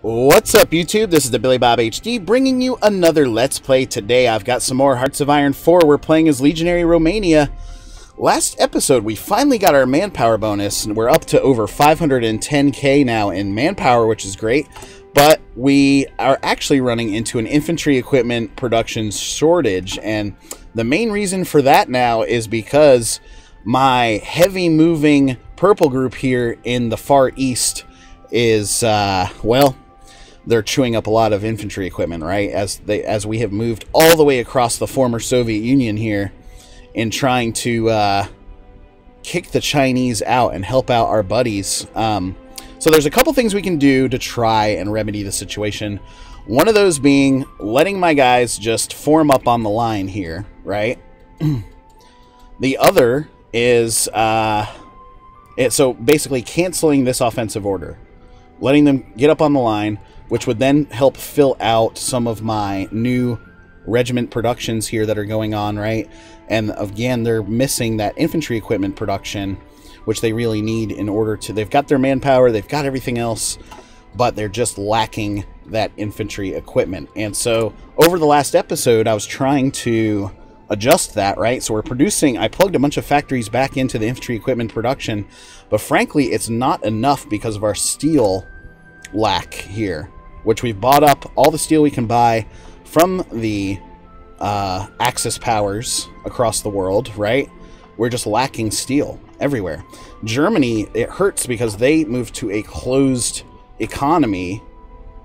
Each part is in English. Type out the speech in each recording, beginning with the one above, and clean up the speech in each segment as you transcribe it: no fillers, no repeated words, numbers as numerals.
What's up, YouTube? This is TheBillyBobHD bringing you another Let's Play. Today I've got some more Hearts of Iron 4. We're playing as Legionary Romania. Last episode we finally got our manpower bonus, and we're up to over 510k now in manpower, which is great. But we are actually running into an infantry equipment production shortage, and the main reason for that now is because my heavy moving purple group here in the far east is, well, they're chewing up a lot of infantry equipment, right? As we have moved all the way across the former Soviet Union here in trying to kick the Chinese out and help out our buddies. So there's a couple things we can do to try and remedy the situation. One of those being letting my guys just form up on the line here, right? The other is so basically canceling this offensive order, letting them get up on the line, which would then help fill out some of my new regiment productions here that are going on, right? And again, they're missing that infantry equipment production, which they really need in order to... They've got their manpower, they've got everything else, but they're just lacking that infantry equipment. And so over the last episode, I was trying to adjust that, right? So we're producing... I plugged a bunch of factories back into the infantry equipment production, but frankly, it's not enough because of our steel lack here, which we've bought up all the steel we can buy from the Axis powers across the world, right? We're just lacking steel everywhere. Germany, it hurts because they moved to a closed economy.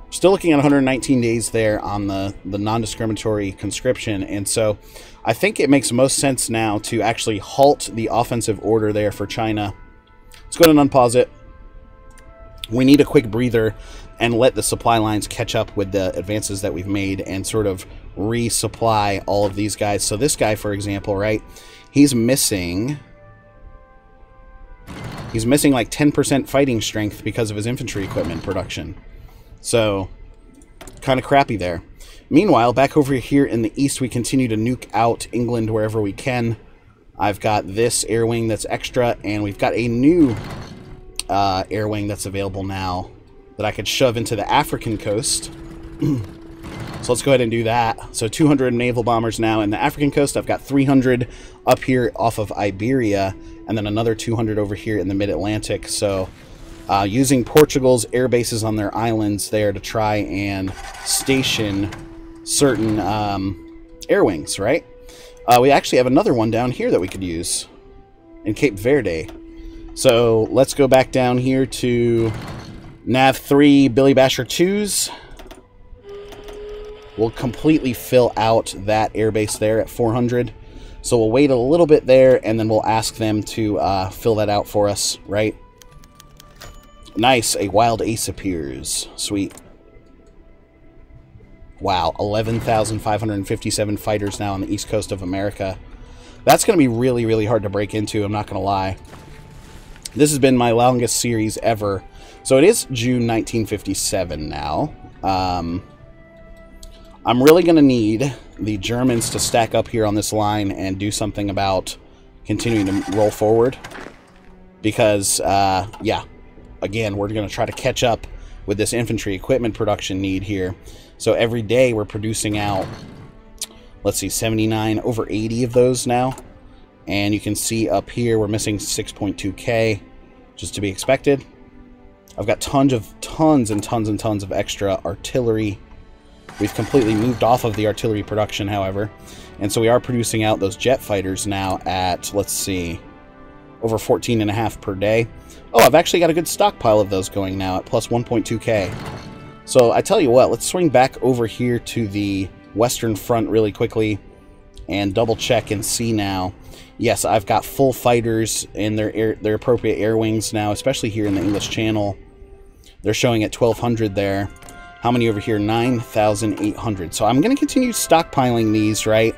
Still looking at 119 days there on the non-discriminatory conscription, and so I think it makes most sense now to actually halt the offensive order there for China. Let's go ahead and unpause it. We need a quick breather and let the supply lines catch up with the advances that we've made and sort of resupply all of these guys. So this guy, for example, right, he's missing like 10% fighting strength because of his infantry equipment production. So kind of crappy there. Meanwhile, back over here in the east, we continue to nuke out England wherever we can. I've got this air wing that's extra, and we've got a new air wing that's available now that I could shove into the African coast. So let's go ahead and do that. So 200 naval bombers now in the African coast. I've got 300 up here off of Iberia, and then another 200 over here in the mid-Atlantic. So using Portugal's air bases on their islands there to try and station certain air wings, right? We actually have another one down here that we could use in Cape Verde. So let's go back down here to Nav 3 Billy Basher 2s. We'll completely fill out that airbase there at 400. So we'll wait a little bit there, and then we'll ask them to fill that out for us, right? Nice, a wild ace appears. Sweet. Wow, 11,557 fighters now on the east coast of America. That's going to be really, really hard to break into, I'm not going to lie. This has been my longest series ever. So it is June 1957 now. I'm really going to need the Germans to stack up here on this line and do something about continuing to roll forward. Because, yeah, again, we're going to try to catch up with this infantry equipment production need here. So every day we're producing out, let's see, 79, over 80 of those now. And you can see up here we're missing 6.2k, just to be expected. I've got tons and tons of extra artillery. We've completely moved off of the artillery production, however. And so we are producing out those jet fighters now at, let's see, over 14.5 per day. Oh, I've actually got a good stockpile of those going now at plus 1.2k. So I tell you what, let's swing back over here to the Western Front really quickly and double check and see now. Yes, I've got full fighters in their appropriate air wings now, especially here in the English Channel. They're showing at 1,200 there. How many over here? 9,800. So I'm going to continue stockpiling these, right?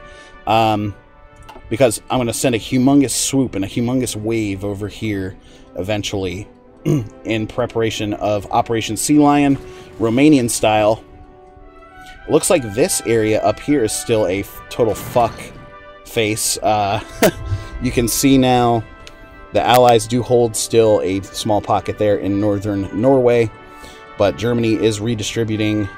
Because I'm going to send a humongous swoop and a humongous wave over here eventually in preparation of Operation Sea Lion, Romanian style. Looks like this area up here is still a total fuck face. You can see now the Allies do hold still a small pocket there in northern Norway. But Germany is redistributing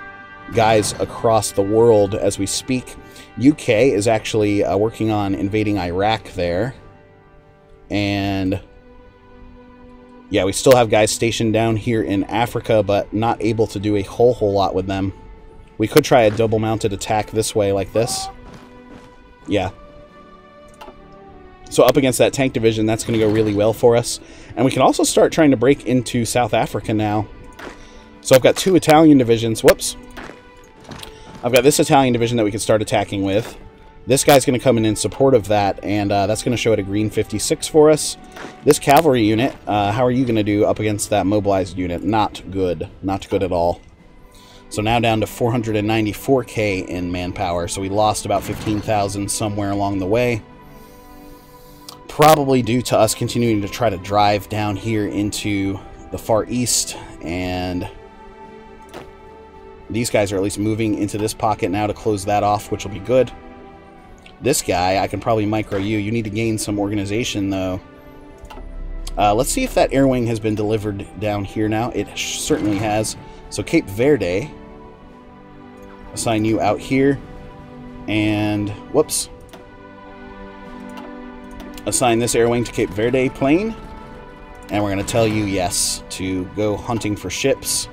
guys across the world as we speak. UK is actually working on invading Iraq there. And yeah, we still have guys stationed down here in Africa, but not able to do a whole lot with them. We could try a double-mounted attack this way, like this. Yeah. So up against that tank division, that's going to go really well for us. And we can also start trying to break into South Africa now. So I've got 2 Italian divisions. Whoops. I've got this Italian division that we can start attacking with. This guy's going to come in support of that, and that's going to show it a green 56 for us. This cavalry unit, how are you going to do up against that mobilized unit? Not good. Not good at all. So now down to 494k in manpower, so we lost about 15,000 somewhere along the way. Probably due to us continuing to try to drive down here into the Far East, and these guys are at least moving into this pocket now to close that off, which will be good. This guy, I can probably micro you. You need to gain some organization, though. Let's see if that air wing has been delivered down here now. It certainly has. So Cape Verde, assign you out here. And, whoops. Assign this air wing to Cape Verde Plain. And we're going to tell you, yes, to go hunting for ships.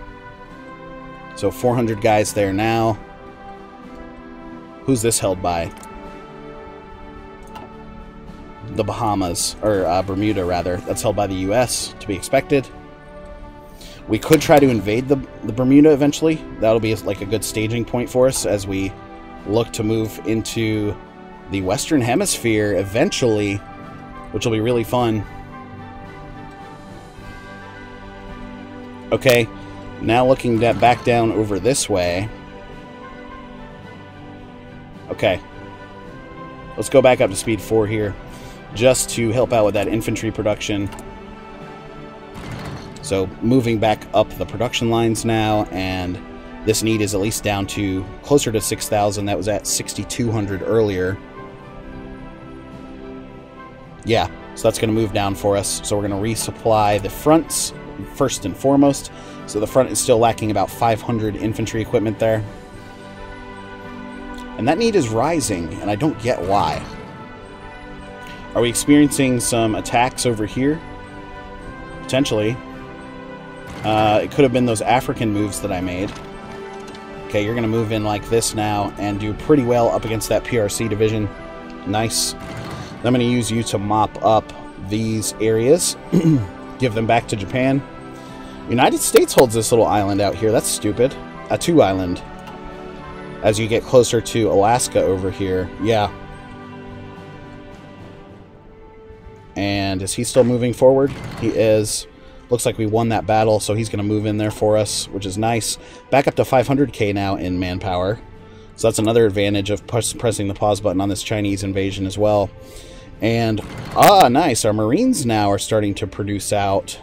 So 400 guys there now. Who's this held by? The Bahamas, or Bermuda rather. That's held by the US, to be expected. We could try to invade the Bermuda eventually. That'll be like a good staging point for us as we look to move into the Western Hemisphere eventually, which will be really fun. Okay, now looking back down over this way. Okay, let's go back up to speed 4 here, just to help out with that infantry production. So moving back up the production lines now, and this need is at least down to closer to 6,000. That was at 6,200 earlier. Yeah, so that's going to move down for us. So we're going to resupply the fronts first and foremost. So the front is still lacking about 500 infantry equipment there. And that need is rising, and I don't get why. Are we experiencing some attacks over here? Potentially. It could have been those African moves that I made. Okay, you're going to move in like this now and do pretty well up against that PRC division. Nice. I'm going to use you to mop up these areas. Give them back to Japan. United States holds this little island out here. That's stupid. A 2 island. As you get closer to Alaska over here. Yeah. And is he still moving forward? He is. Looks like we won that battle, so he's going to move in there for us, which is nice. Back up to 500k now in manpower. So that's another advantage of pressing the pause button on this Chinese invasion as well. And, nice. Our Marines now are starting to produce out.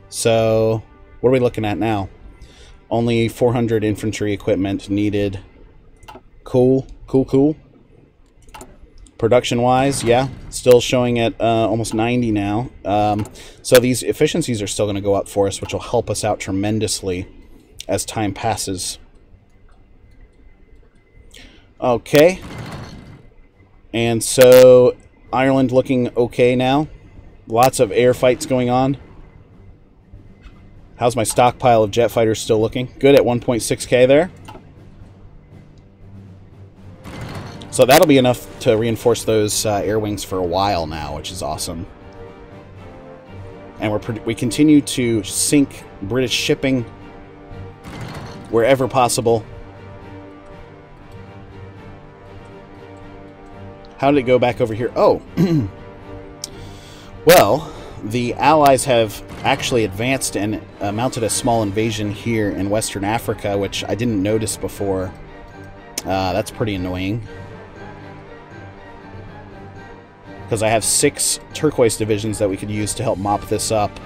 So, what are we looking at now? Only 400 infantry equipment needed. Cool, cool, cool. Production-wise, yeah, still showing at almost 90 now. So these efficiencies are still going to go up for us, which will help us out tremendously as time passes. Okay. And so Ireland looking okay now. Lots of air fights going on. How's my stockpile of jet fighters still looking? Good at 1.6k there. So that'll be enough to reinforce those air wings for a while now, which is awesome. And we continue to sink British shipping wherever possible. How did it go back over here? Oh, well, the Allies have actually advanced and mounted a small invasion here in Western Africa, which I didn't notice before. That's pretty annoying. Because I have 6 turquoise divisions that we could use to help mop this up.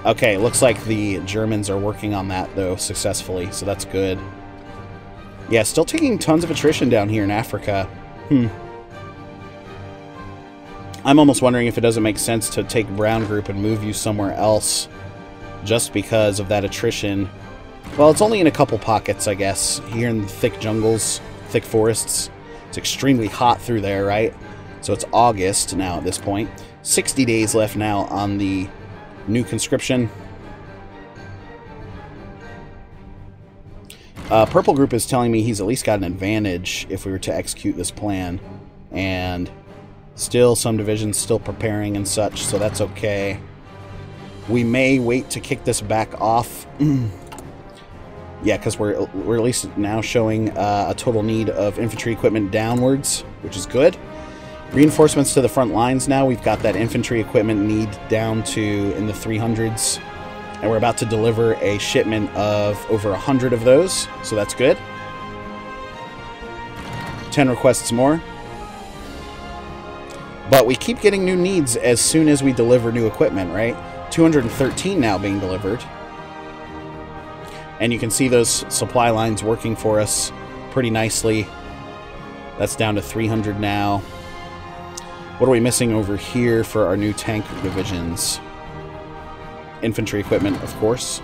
Okay, looks like the Germans are working on that, though, successfully, so that's good. Yeah, still taking tons of attrition down here in Africa. I'm almost wondering if it doesn't make sense to take Brown Group and move you somewhere else just because of that attrition. Well, it's only in a couple pockets, I guess. Here in the thick jungles, thick forests. It's extremely hot through there, right? So it's August now at this point. 60 days left now on the new conscription. Purple Group is telling me he's at least got an advantage if we were to execute this plan. And still some divisions still preparing and such, so that's okay. We may wait to kick this back off. Yeah, because we're at least now showing a total need of infantry equipment downwards, which is good. Reinforcements to the front lines now. We've got that infantry equipment need down to in the 300s. And we're about to deliver a shipment of over 100 of those, so that's good. 10 requests more. But we keep getting new needs as soon as we deliver new equipment, right? 213 now being delivered. And you can see those supply lines working for us pretty nicely. That's down to 300 now. What are we missing over here for our new tank divisions? Infantry equipment, of course.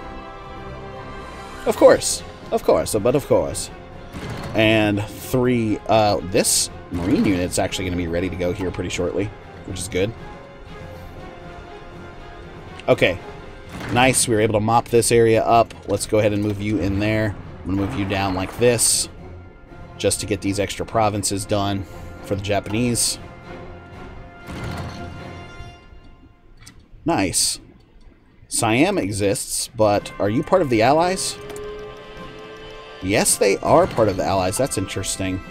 Of course. Of course. But of course. And 3... this Marine unit's actually going to be ready to go here pretty shortly, which is good. Okay. Nice. We were able to mop this area up. Let's go ahead and move you in there. I'm going to move you down like this, just to get these extra provinces done for the Japanese. Nice. Siam exists, but are you part of the Allies? Yes, they are part of the Allies. That's interesting.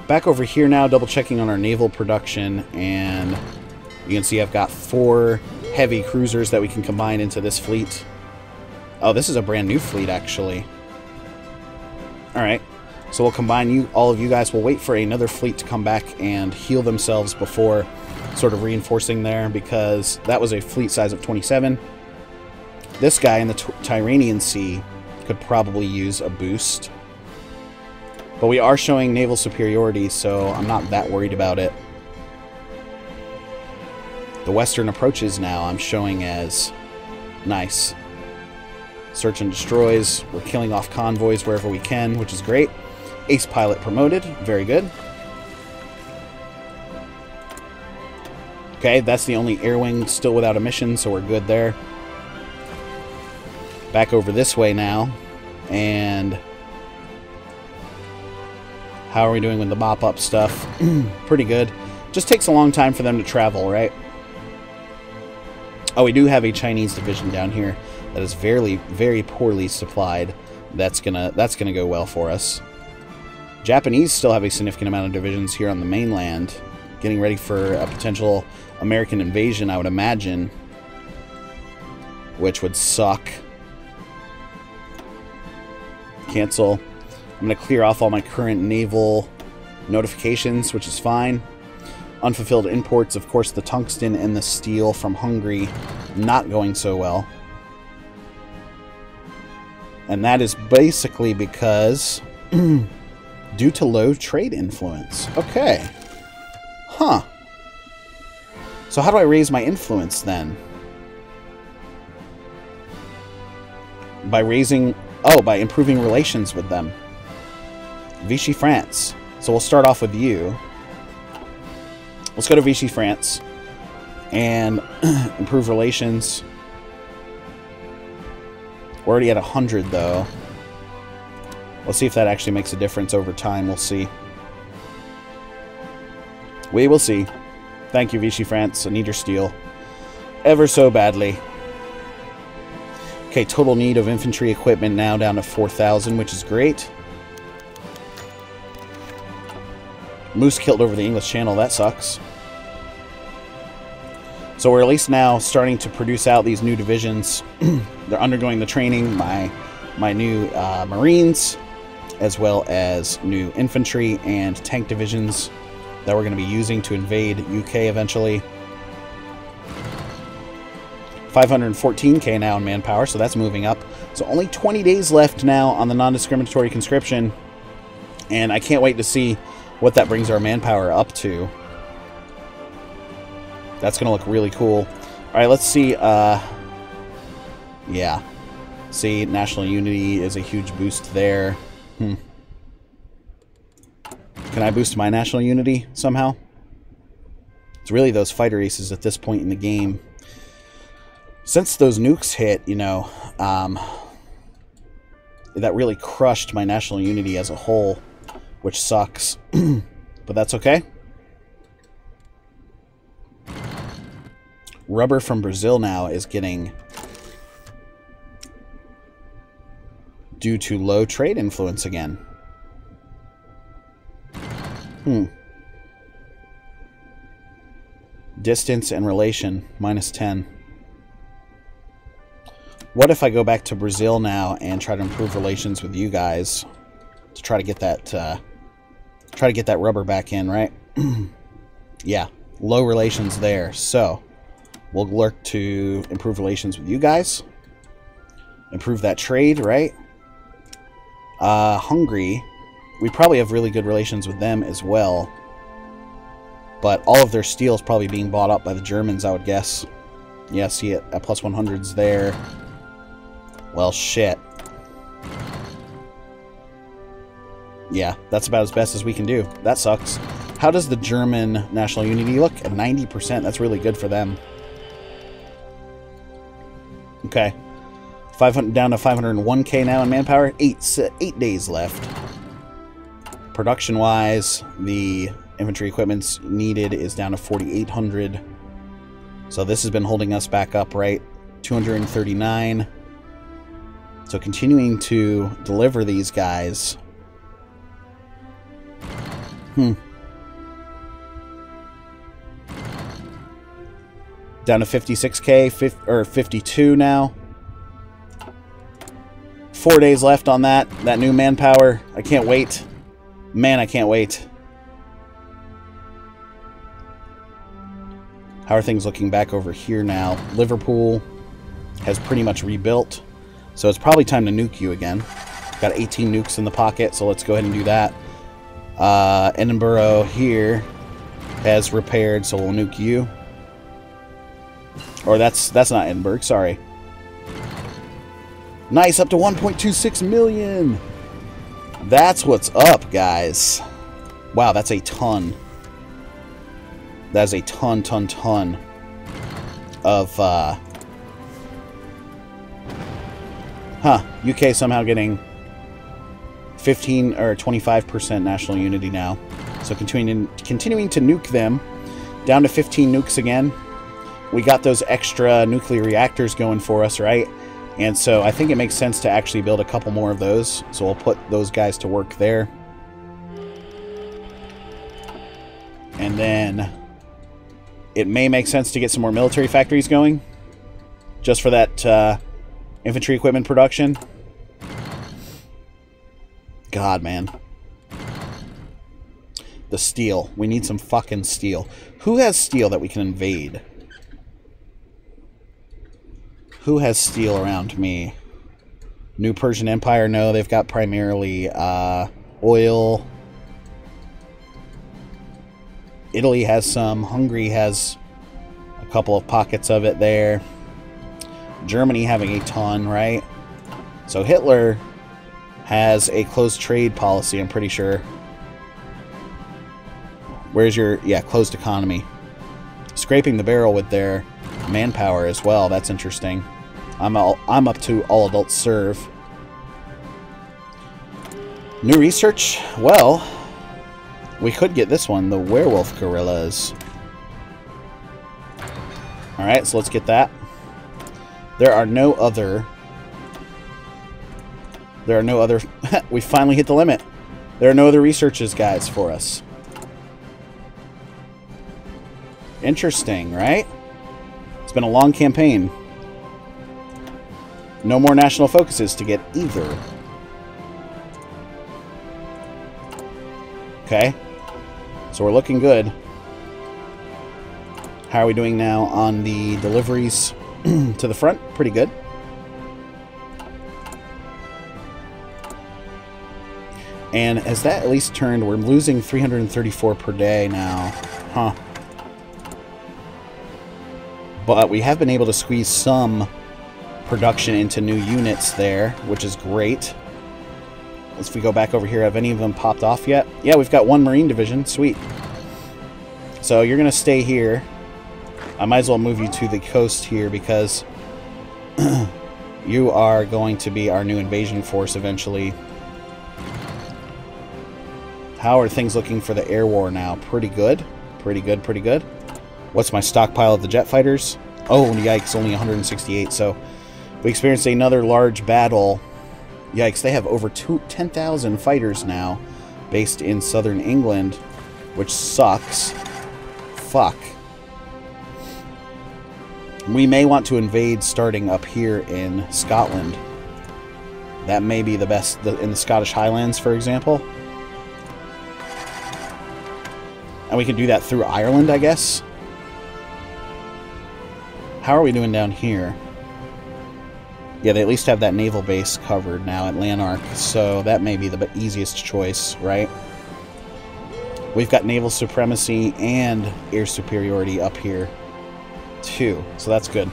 Back over here now, double checking on our naval production, and you can see I've got 4 heavy cruisers that we can combine into this fleet. Oh, this is a brand new fleet, actually. Alright, so we'll combine you, all of you guys. We'll wait for another fleet to come back and heal themselves before sort of reinforcing there, because that was a fleet size of 27. This guy in the Tyrrhenian Sea could probably use a boost. But we are showing naval superiority, so I'm not that worried about it. The western approaches now I'm showing as nice. Search and destroys. We're killing off convoys wherever we can, which is great. Ace pilot promoted. Very good. Okay, that's the only air wing still without a mission, so we're good there. Back over this way now. And how are we doing with the mop-up stuff? Pretty good. Just takes a long time for them to travel, right? Oh, we do have a Chinese division down here that is very, very poorly supplied. That's gonna go well for us. Japanese still have a significant amount of divisions here on the mainland, getting ready for a potential American invasion, I would imagine, which would suck. Cancel. I'm going to clear off all my current naval notifications, which is fine. Unfulfilled imports, of course, the tungsten and the steel from Hungary, not going so well. And that is basically because due to low trade influence. Okay. Huh. So how do I raise my influence then? By raising... Oh, by improving relations with them. Vichy France. So we'll start off with you. Let's go to Vichy France and improve relations. We're already at 100, though. Let's see if that actually makes a difference over time. We'll see. We will see. Thank you, Vichy France. I need your steel. Ever so badly. Okay, total need of infantry equipment now down to 4,000, which is great. Moose killed over the English Channel. That sucks. So we're at least now starting to produce out these new divisions. They're undergoing the training. My new Marines, as well as new infantry and tank divisions that we're going to be using to invade UK eventually. 514k now in manpower, so that's moving up. So only 20 days left now on the non-discriminatory conscription, and I can't wait to see what that brings our manpower up to. That's going to look really cool. Alright, let's see. Yeah. See, national unity is a huge boost there. Can I boost my national unity somehow? It's really those fighter aces at this point in the game. Since those nukes hit, you know, that really crushed my national unity as a whole, which sucks. But that's okay. Rubber from Brazil now is getting, due to low trade influence again. Distance and relation, -10. What if I go back to Brazil now and try to improve relations with you guys to try to get that rubber back in, right? Yeah, low relations there. So we'll look to improve relations with you guys, improve that trade, right? Hungary, we probably have really good relations with them as well, but all of their steel is probably being bought up by the Germans, I would guess. Yeah, see it at plus 100s there. Well, shit. Yeah, that's about as best as we can do. That sucks. How does the German national unity look? At 90%. That's really good for them. Okay. 500 down to 501k now in manpower. 8 days left. Production-wise, the infantry equipment's needed is down to 4,800. So this has been holding us back up, right? 239. So continuing to deliver these guys. Down to 56k, or 52 now. 4 days left on that new manpower. I can't wait. Man, I can't wait. How are things looking back over here now? Liverpool has pretty much rebuilt. So it's probably time to nuke you again. Got 18 nukes in the pocket, so let's go ahead and do that. Edinburgh here has repaired, so we'll nuke you. Or that's not Edinburgh, sorry. Nice, up to 1.26 million. That's what's up, guys. Wow, that's a ton. That's a ton of, UK somehow getting 15 or 25% national unity now. So continuing to nuke them. Down to 15 nukes again. We got those extra nuclear reactors going for us, right? And so I think it makes sense to actually build a couple more of those. So we'll put those guys to work there. And then it may make sense to get some more military factories going. Just for that infantry equipment production. God, man. The steel. We need some fucking steel. Who has steel that we can invade? Who has steel around me? New Persian Empire? No, they've got primarily oil. Italy has some. Hungary has a couple of pockets of it there. Germany having a ton, right? So Hitler has a closed trade policy, I'm pretty sure. Where's your... yeah, closed economy. Scraping the barrel with their manpower as well. That's interesting. I'm up to all adults serve. New research? Well, we could get this one, the werewolf gorillas. Alright, so let's get that. There are no other... we finally hit the limit. There are no other researches, guys, for us. Interesting, right? It's been a long campaign. No more national focuses to get either. Okay. So we're looking good. How are we doing now on the deliveries to the front? Pretty good. And has that at least turned? We're losing 334 per day now. Huh. But we have been able to squeeze some production into new units there, which is great. If we go back over here, have any of them popped off yet? Yeah, we've got one Marine Division. Sweet. So you're going to stay here. I might as well move you to the coast here because you are going to be our new invasion force eventually. How are things looking for the air war now? Pretty good. Pretty good, pretty good. What's my stockpile of the jet fighters? Oh, yikes, only 168. So we experienced another large battle. Yikes, they have over 10,000 fighters now based in southern England, which sucks. Fuck. We may want to invade starting up here in Scotland. That may be the best, in the Scottish Highlands, for example. And we can do that through Ireland, I guess. How are we doing down here? Yeah, they at least have that naval base covered now at Lanark, so that may be the easiest choice, right? We've got naval supremacy and air superiority up here, too, so that's good.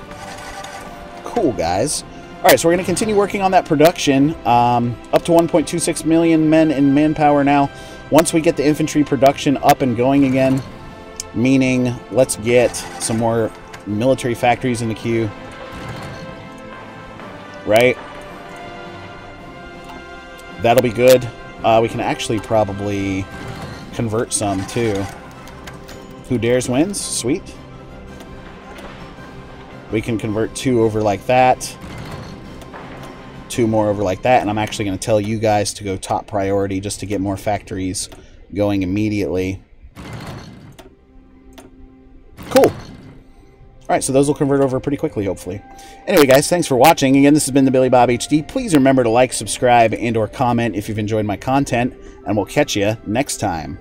Cool, guys. Alright, so we're going to continue working on that production. Up to 1.26 million men in manpower now. Once we get the infantry production up and going again, meaning let's get some more military factories in the queue. Right? That'll be good. We can actually probably convert some, too. Who dares wins? Sweet. We can convert 2 over like that. 2 more over like that. And I'm actually going to tell you guys to go top priority just to get more factories going immediately. Cool. Alright, so those will convert over pretty quickly, hopefully. Anyway, guys, thanks for watching. Again, this has been the TheBillyBobHD. Please remember to like, subscribe, and or comment if you've enjoyed my content, and we'll catch you next time.